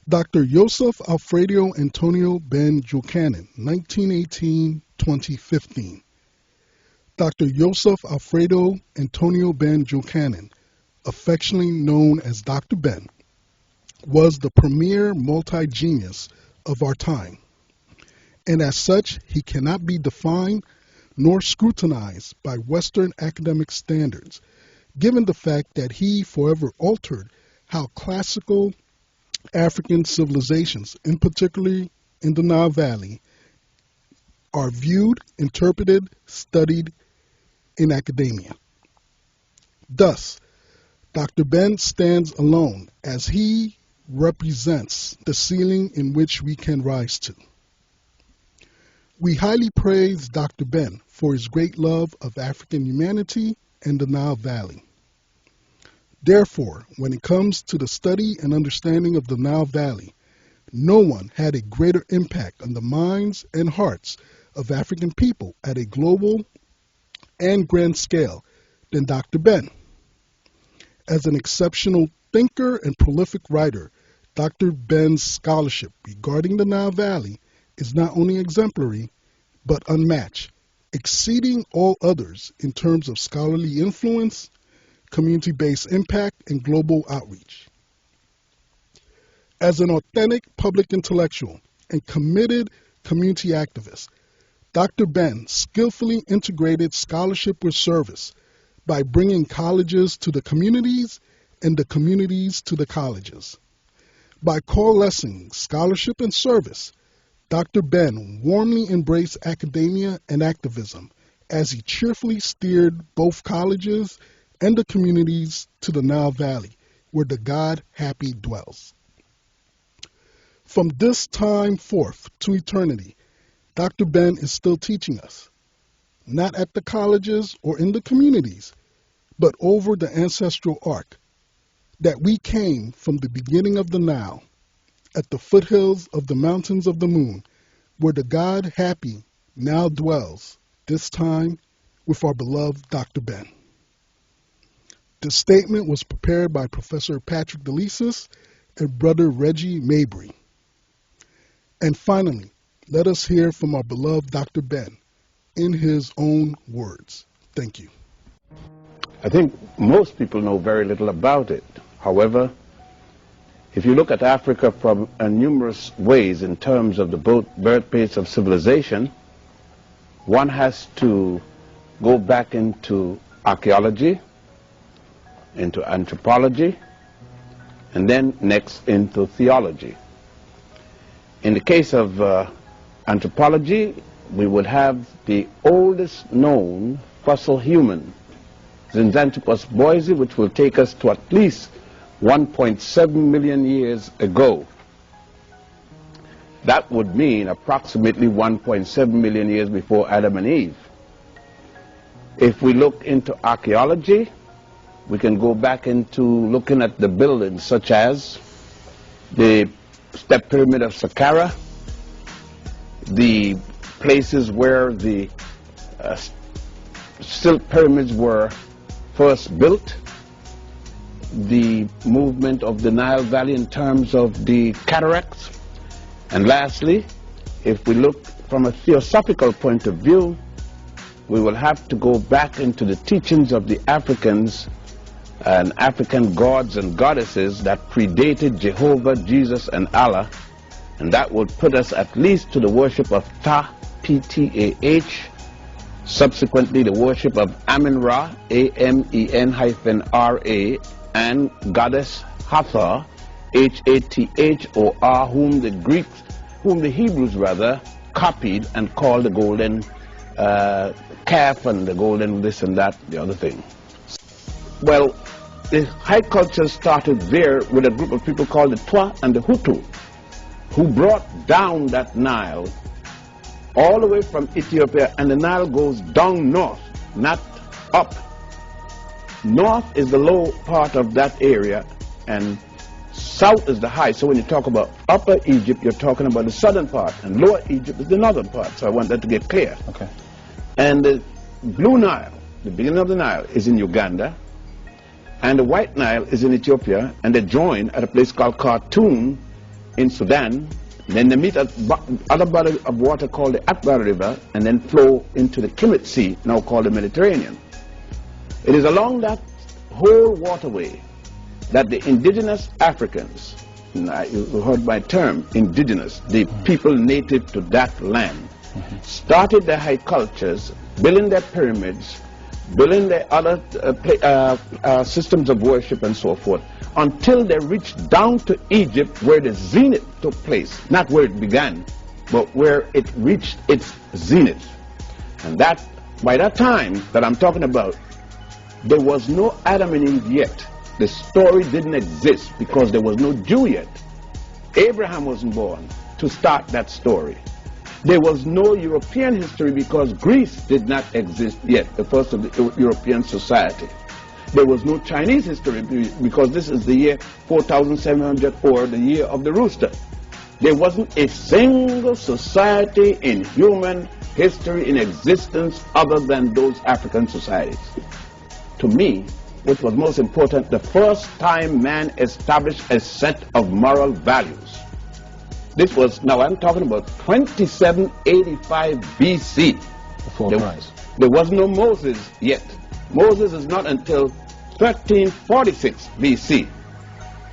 Dr. Yosef Alfredo Antonio Ben Jochannan, 1918-2015. Dr. Yosef Alfredo Antonio Ben Jochannan, affectionately known as Dr. Ben, was the premier multi-genius of our time, and as such, he cannot be defined nor scrutinized by Western academic standards, given the fact that he forever altered how classical African civilizations, in particular in the Nile Valley, are viewed, interpreted, studied in academia. Thus, Dr. Ben stands alone as he represents the ceiling in which we can rise to. We highly praise Dr. Ben for his great love of African humanity and the Nile Valley. Therefore, when it comes to the study and understanding of the Nile Valley, no one had a greater impact on the minds and hearts of African people at a global and grand scale than Dr. Ben. As an exceptional thinker and prolific writer, Dr. Ben's scholarship regarding the Nile Valley is not only exemplary, but unmatched, exceeding all others in terms of scholarly influence, community-based impact, and global outreach. As an authentic public intellectual and committed community activist, Dr. Ben skillfully integrated scholarship with service by bringing colleges to the communities and the communities to the colleges. By coalescing scholarship and service, Dr. Ben warmly embraced academia and activism as he cheerfully steered both colleges and the communities to the Nile Valley, where the God happy dwells. From this time forth to eternity, Dr. Ben is still teaching us, not at the colleges or in the communities, but over the ancestral ark, that we came from the beginning of the Nile, at the foothills of the mountains of the moon, where the God happy now dwells, this time with our beloved Dr. Ben. The statement was prepared by Professor Patrick DeLisis and Brother Reggie Mabry. And finally, let us hear from our beloved Dr. Ben in his own words. Thank you. I think most people know very little about it. However, if you look at Africa from numerous ways in terms of the birthplace of civilization, one has to go back into archaeology, into anthropology, and then next into theology. In the case of anthropology, we would have the oldest known fossil human, Zinjanthropus boise, which will take us to at least 1.7 million years ago. That would mean approximately 1.7 million years before Adam and Eve. If we look into archaeology, we can go back into looking at the buildings such as the Step Pyramid of Saqqara, the places where the silt pyramids were first built, the movement of the Nile Valley in terms of the cataracts, and lastly, if we look from a theosophical point of view, we will have to go back into the teachings of the Africans and African gods and goddesses that predated Jehovah, Jesus, and Allah, and that would put us at least to the worship of Ta, P-T-A-H, subsequently the worship of Amen-Ra, A-M-E-N-R-A, and goddess Hathor, H-A-T-H-O-R, whom the Hebrews rather copied and called the golden calf and the golden this and that, the other thing. Well, the high culture started there with a group of people called the Twa and the Hutu, who brought down that Nile all the way from Ethiopia, and the Nile goes down north, not up. North is the low part of that area, and south is the high. So when you talk about Upper Egypt, you're talking about the southern part, and Lower Egypt is the northern part. So I want that to get clear. Okay. And the Blue Nile, the beginning of the Nile, is in Uganda, and the White Nile is in Ethiopia, and they join at a place called Khartoum in Sudan, then they meet at other body of water called the Atbara River, and then flow into the Kemet Sea, now called the Mediterranean. It is along that whole waterway that the indigenous Africans, you heard my term, indigenous, the people native to that land, started their high cultures, building their pyramids, building their other systems of worship and so forth, until they reached down to Egypt, where the zenith took place. Not where it began, but where it reached its zenith. And that, by that time that I'm talking about, there was no Adam and Eve yet. The story didn't exist because there was no Jew yet. Abraham wasn't born to start that story. There was no European history because Greece did not exist yet, the first of the European society. There was no Chinese history because this is the year 4700, or the year of the rooster. There wasn't a single society in human history in existence other than those African societies. To me, which was most important, the first time man established a set of moral values. This was, now I'm talking about 2785 BC. Before Christ. There was no Moses yet. Moses is not until 1346 BC.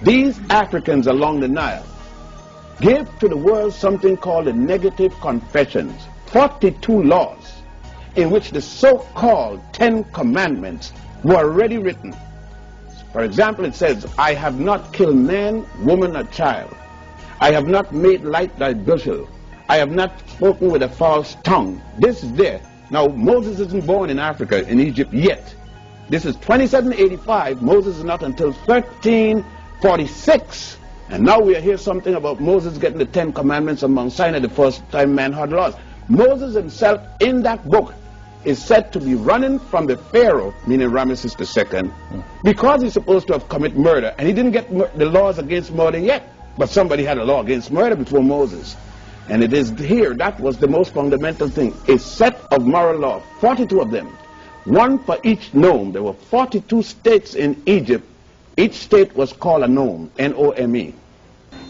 These Africans along the Nile gave to the world something called the Negative Confessions, 42 laws in which the so-called 10 Commandments were already written. For example, it says, I have not killed man, woman, or child. I have not made light thy bushel. I have not spoken with a false tongue. This is there. Now, Moses isn't born in Africa, in Egypt yet. This is 2785. Moses is not until 1346. And now we hear something about Moses getting the 10 Commandments on Mount Sinai, the first time man heard laws. Moses himself, in that book, is said to be running from the Pharaoh, meaning Ramesses II, because he's supposed to have committed murder. And he didn't get the laws against murder yet. But somebody had a law against murder before Moses. And it is here, that was the most fundamental thing. A set of moral law, 42 of them. One for each nome. There were 42 states in Egypt. Each state was called a nome, N-O-M-E.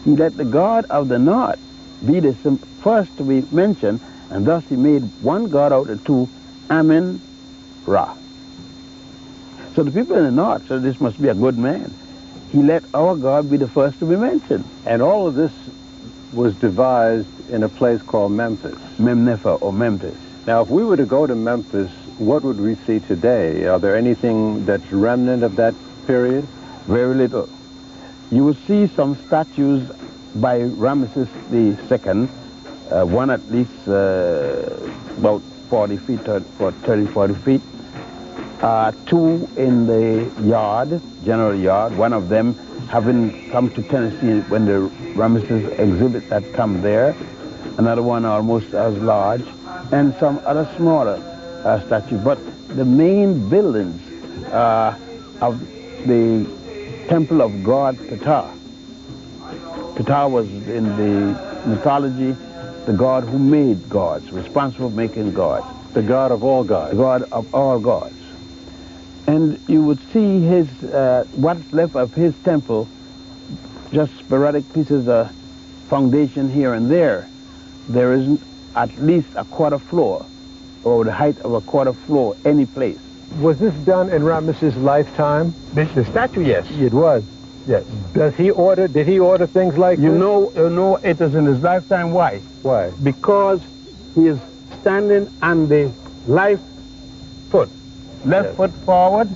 He let the god of the north be the first to be mentioned, and thus he made one god out of two, Amen-Ra. So the people in the north said, this must be a good man. He let our God be the first to be mentioned. And all of this was devised in a place called Memphis. Memnefa, or Memphis. Now, if we were to go to Memphis, what would we see today? Are there anything that's remnant of that period? Very little. You will see some statues by Ramesses II, one at least about 40 feet, 30, 40 feet. Two in the yard, general yard, one of them having come to Tennessee when the Ramesses exhibit had come there, another one almost as large, and some other smaller statues. But the main buildings of the temple of god Ptah. Ptah was in the mythology the god who made gods, responsible for making gods. The god of all gods. The god of all gods. And you would see his, what's left of his temple, just sporadic pieces of foundation here and there. There isn't at least a quarter floor, or the height of a quarter floor, any place. Was this done in Ramesses' lifetime? The statue, yes. It was. Yes. Did he order things like this? You know it is in his lifetime. Why? Why? Because he is standing on the left foot. Left foot forward.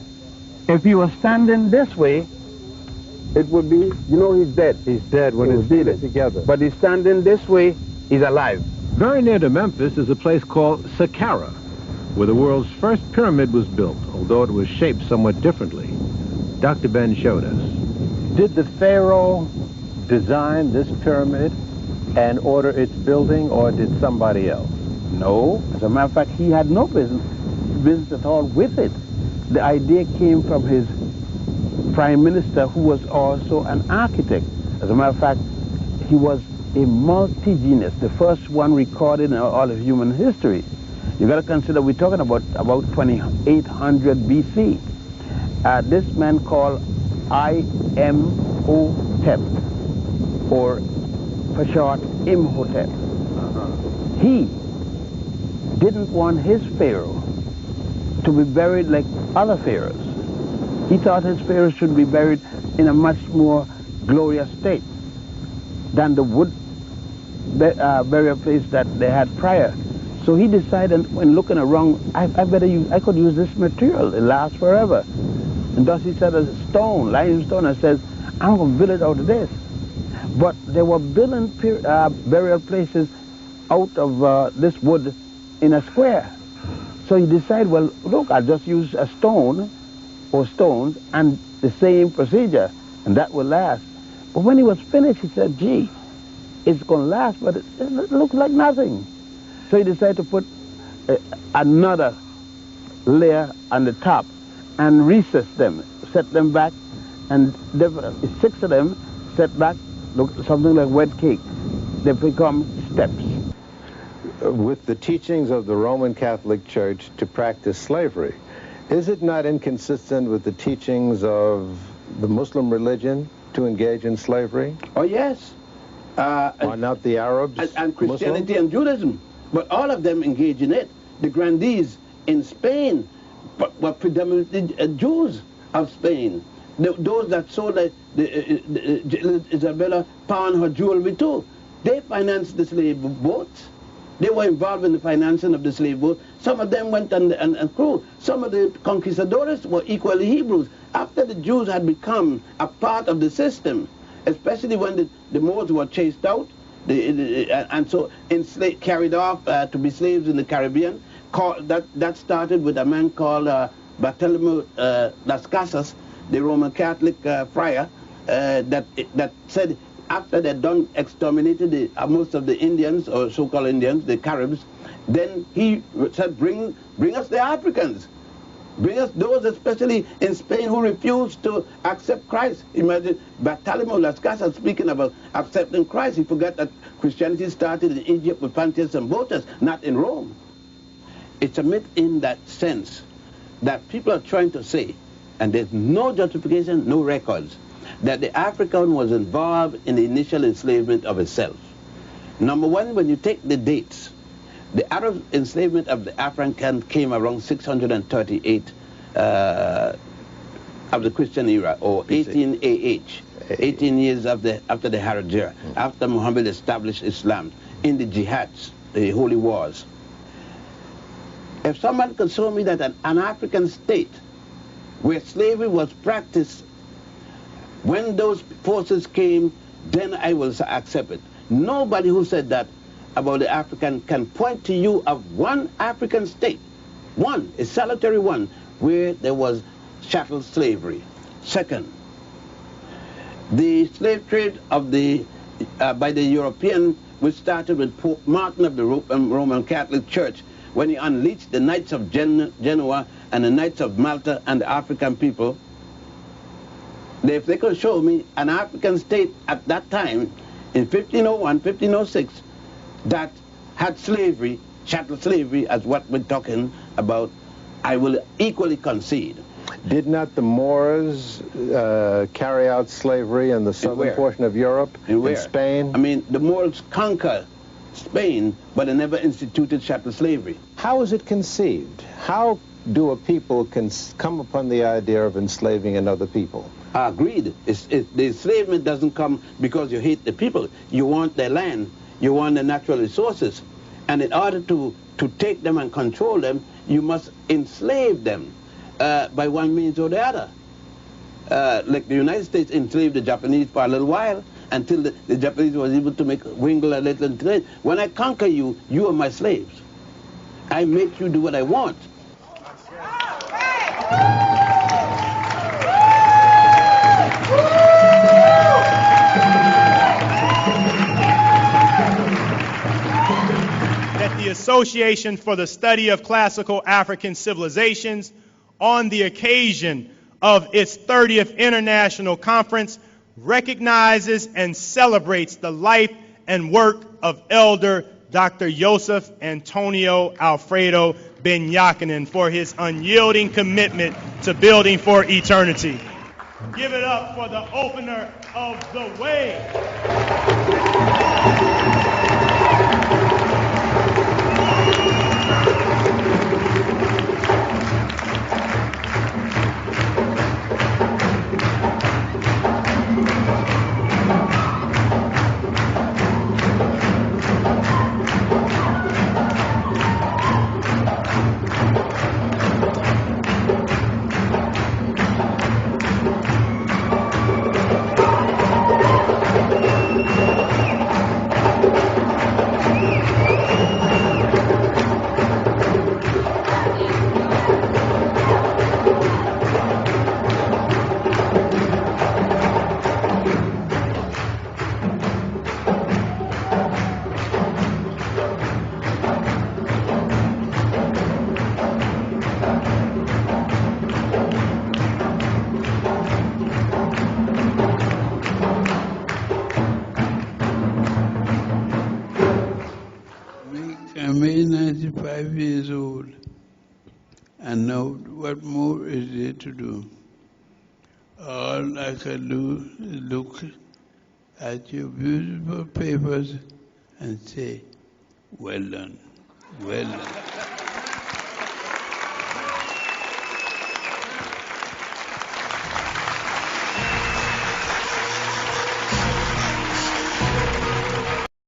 If he was standing this way, it would be, he's dead. He's dead when his feet are together. But he's standing this way, he's alive. Very near to Memphis is a place called Saqqara, where the world's first pyramid was built, although it was shaped somewhat differently. Dr. Ben showed us. Did the Pharaoh design this pyramid and order its building, or did somebody else? No. As a matter of fact, he had no business at all with it. The idea came from his prime minister, who was also an architect. As a matter of fact, he was a multi-genius, the first one recorded in all of human history. You got to consider we're talking about 2800 BC. This man called I.M.O.Tep, or for short, Imhotep. He didn't want his pharaoh to be buried like other pharaohs. He thought his pharaoh should be buried in a much more glorious state than the wood burial place that they had prior. So he decided, when looking around, I could use this material. It lasts forever. And thus he said, a stone, limestone, and says, I'm going to build it out of this. But they were building burial places out of this wood in a square. So he decided, well, look, I'll just use a stone or stones and the same procedure, and that will last. But when he was finished, he said, gee, it's going to last, but it looks like nothing. So he decided to put another layer on the top and recess them, set them back, and 6 of them set back, look something like wet cake. They become steps. With the teachings of the Roman Catholic Church to practice slavery, is it not inconsistent with the teachings of the Muslim religion to engage in slavery? Oh, yes. Are not the Arabs and Christianity Muslim? and Judaism, but all of them engage in it. The grandees in Spain were predominantly Jews of Spain. Those that sold Isabella pawned her jewelry too. They financed the slave boats. They were involved in the financing of the slave boat. Some of them went and crew. Some of the conquistadores were equally Hebrews. After the Jews had become a part of the system, especially when the Moors were chased out, and so carried off to be slaves in the Caribbean. That started with a man called Bartolomé Las Casas, the Roman Catholic friar, that said, after they'd done exterminated most of the Indians, or so-called Indians, the Caribs, then he said, bring us the Africans. Bring us those, especially in Spain, who refused to accept Christ. Imagine Bartolomé Las Casas speaking about accepting Christ. He forgot that Christianity started in Egypt with Pontius and Botus, not in Rome. It's a myth in that sense that people are trying to say, and there's no justification, no records, that the African was involved in the initial enslavement of itself. Number one, when you take the dates, the Arab enslavement of the African came around 638 of the Christian era, or 18 AH, 18 years after the Hijra, after Muhammad established Islam in the jihads, the holy wars. If someone could show me that an African state where slavery was practiced, when those forces came, then I will accept it. Nobody who said that about the African can point to you of one African state, one, a solitary one, where there was chattel slavery. Second, the slave trade of by the European, which started with Pope Martin of the Roman Catholic Church, when he unleashed the Knights of Genoa and the Knights of Malta and the African people. If they could show me an African state at that time, in 1501, 1506, that had slavery, chattel slavery, as what we're talking about, I will equally concede. Did not the Moors carry out slavery in the southern portion of Europe, in Spain? I mean, the Moors conquered Spain, but they never instituted chattel slavery. How is it conceived? How do a people come upon the idea of enslaving another people? Agreed. The enslavement doesn't come because you hate the people. You want their land. You want the natural resources. And in order to take them and control them, you must enslave them by one means or the other. Like the United States enslaved the Japanese for a little while until the Japanese was able to wiggle a little trade. When I conquer you, you are my slaves. I make you do what I want. The Association for the Study of Classical African Civilizations, on the occasion of its 30th International Conference, recognizes and celebrates the life and work of Elder Dr. Yosef Antonio Alfredo Ben Jochannan for his unyielding commitment to building for eternity. Give it up for the opener of the way. 5 years old. And now what more is there to do? All I can do is look at your beautiful papers and say, well done, well done.